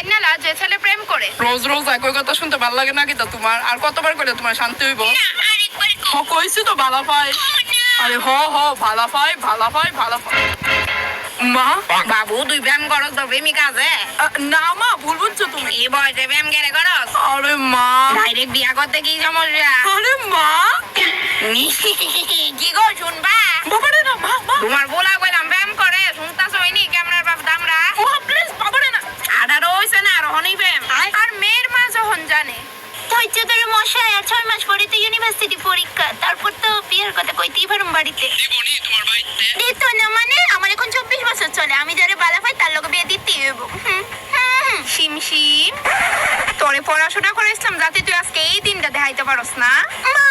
Final যে ছেলে প্রেম করে রোজ রোজ একই কথা শুনতে ভালো লাগে নাকি তা তোমার? আর কতবার করে তোমার শান্তি হইব? কইছি তো ভালো পাই। আরে ভালো পাই মা। বাবু তুই ব্যায়াম করস তো প্রেমী কাজে না মা, ভুল বুঝছো তুমি। এই বয়সে ব্যায়াম কেন করস? আরে মা। ডাইরেক্ট বিয়া করতে কি সমস্যা? আরে মা। কি গো শুনবা? বাবারে না মা। তোমার বলা কইলাম ব্যায়াম করে শুনতাছ হইনি ক্যামেরার বাপ দামরা। প্লিজ বাবারে না। 18 হইছে না আর হনি ব্যায়াম। আর মেয়ের মা যখন জানে ধৈর্য ধরে মশাই, আর 6 মাস পরে তো ইউনিভার্সিটি পরীক্ষা, তারপর তো বিয়ের কথা কইতেই পারুম বাড়িতে। দিবনি তোমার বাড়িতে? দিত না মানে? আমার এখন 24 বছর চলে, আমি যারে বালা পাই তার লগে বিয়ে দিতেই হইব। শিমশিম তোরে পড়াশোনা করেছিলাম যাতে তুই আজকে এই দিনটা দেখাইতে পারস না। মা